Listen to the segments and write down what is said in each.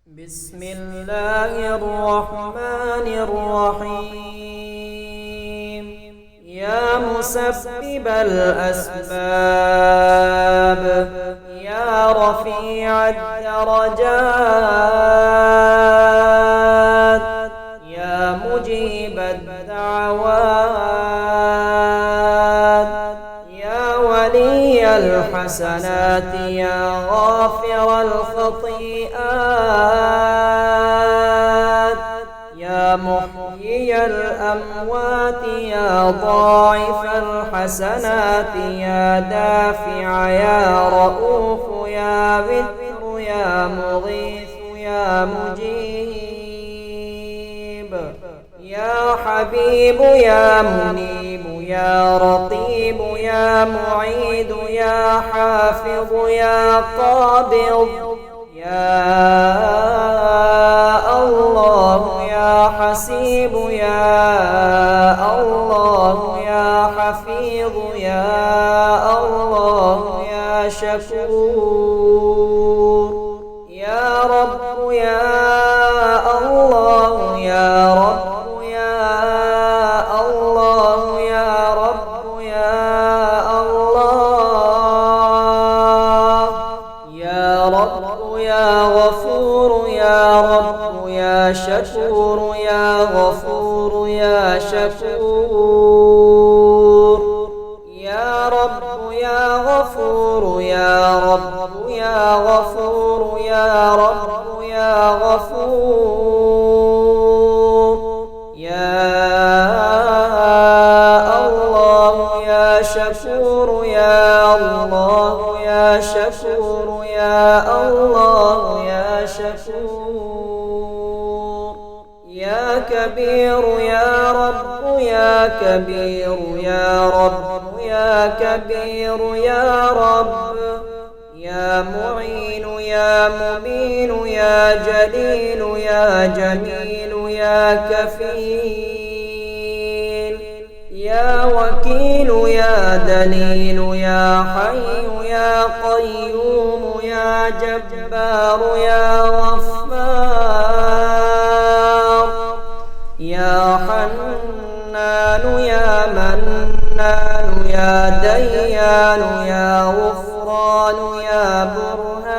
بسم الله الرحمن الرحيم. يا مسبب الأسباب، يا رفيع الدرجات، يا مجيب الدعوات، يا ولي الحسنات، يا غافر الخطيئات، يا محيي الأموات، يا ضاعف الحسنات، يا دافع، يا رؤوف، يا بر، يا مغيث، يا مجيب، يا حبيب، يا منيب، يا رقيب، يا معيد، يا حافظ، يا قابض، يا الله، يا حسيب، يا الله، يا حفيظ، يا الله، يا شكور، يا رب، يا الله، يا رب، يا الله، يا رب، يا الله، يا رب، يا غفور، يا رب، يا شكور، يا غفور، يا شكور، يا رب، يا غفور، يا رب، يا غفور، يا رب، يا غفور، يا الله، يا شكور، يا الله، يا شكور، يا الله، يا شكور، يا كبير، يا رب، يا كبير، يا رب، يا كبير، يا رب، يا معين، يا مبين، يا جليل، يا جميل، يا كفيل، يا وكيل، يا دليل، يا حي، يا قيوم، يا جبار، يا غفار، يا حنان، يا منان، يا ديان، يا غفران، يا برهان،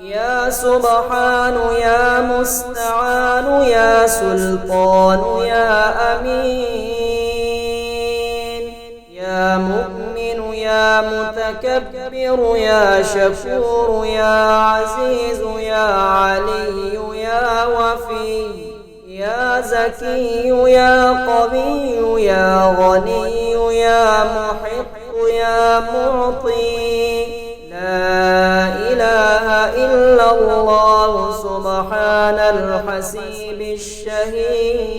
يا سبحان، يا مستعان، يا سلطان، يا أمين، يا مؤمن، يا متكبر، يا شكور، يا عزيز، يا علي، يا وفي، يا زكي، يا قوي، يا غني، يا محق، يا معطي، لا إله إلا الله سبحان الحسيب الشهيد،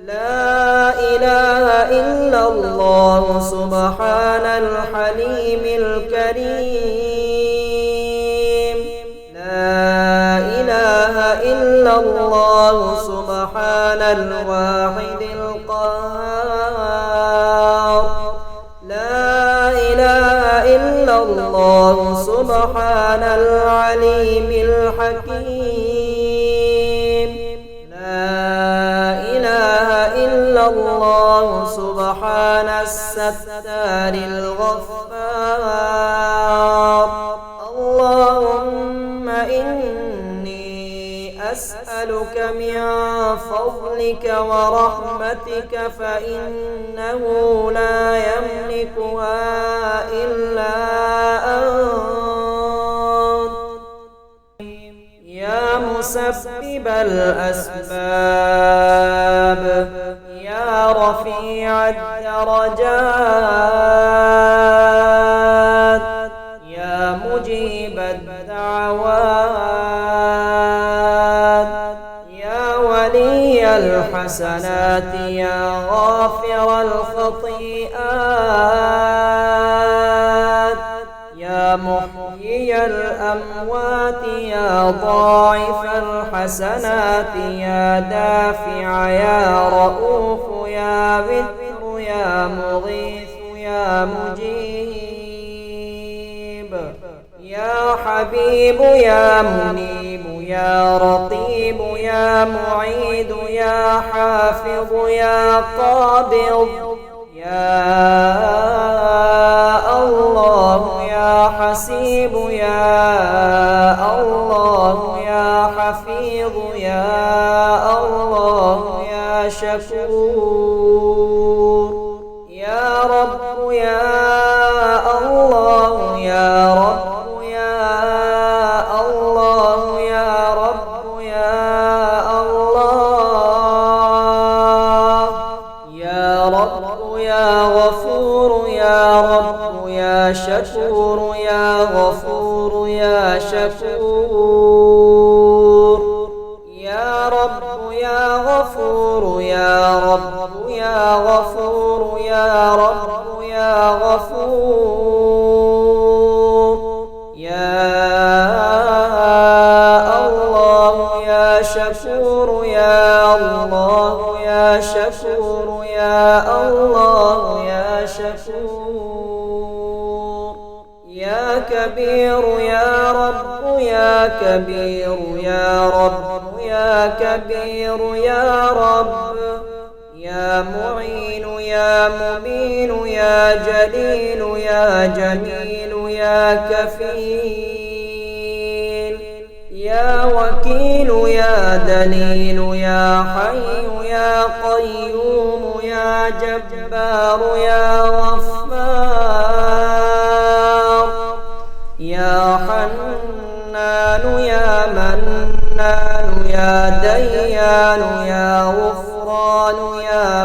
لا إله إلا الله سبحان الحليم الكريم، لا إله إلا الله سبحان الواحد القهار، لا إله إلا الله سبحان العليم الحكيم، لا إله إلا الله سبحان الستار الغفار. اللهم إني أسألك من فضلك ورحمتك فإنه لا يملكها إلا أنت، يا مسبب الأسباب، يا رفيع الدرجات، يا مجيب الدعوات، يا ولي الحسنات، يا غافر الخطيئات، يا محيي الأموات، يا ضاعف الحسنات، يا دافع، يا رؤوف، يا بر، يا مغيث، يا مجيب، يا يا حبيب يا منيب يا رقيب يا معيد يا حافظ يا قابض يا الله يا حسيب يا الله يا حفيظ يا الله يا شكور يا رب يا الله يا رب يا الله يا رب يا الله يا رب يا غفور يا رب يا شكور يا غفور يا شكور يا رب يا غفور يا رب يا غفور يا رب يا غفور يا الله يا شكور يا الله يا شكور يا الله يا شكور يا كبير يا رب يا كبير يا رب يا كبير يا رب يا معين يا مبين يا جليل يا جميل يا كفيل يا وكيل يا دليل يا حي يا قيوم يا جبار يا غفار يا حنان يا منان يا ديان يا غفران يا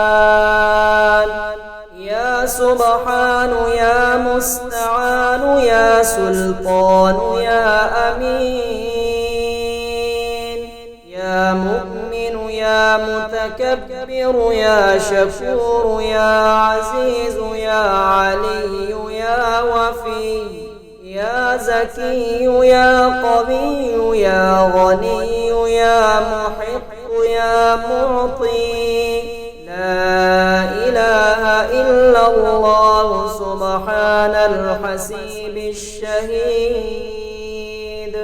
برهان يا سبحان يا مستعان يا سلطان يا أمين يا مؤمن يا متكبر يا شكور يا عزيز يا علي يا وفي يا زكي يا قوي يا غني يا محق يا معطي لا إله إلا الله سبحان الحسيب الشهيد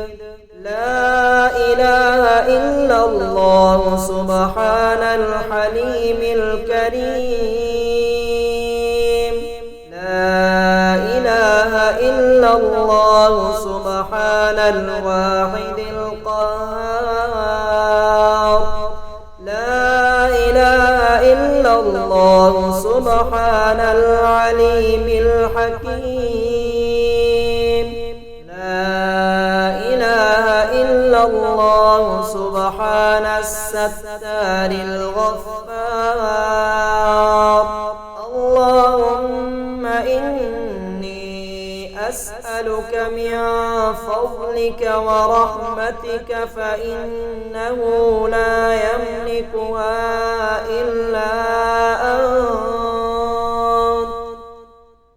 لا إله إلا الله سبحان الحليم الكريم لا إله إلا الله سبحان الواحد القهار لا إله إلا الله سبحان العليم الحكيم لا إله إلا الله سبحان الستار الغفار اللهم إني أسألك من فضلك ورحمتك فإنه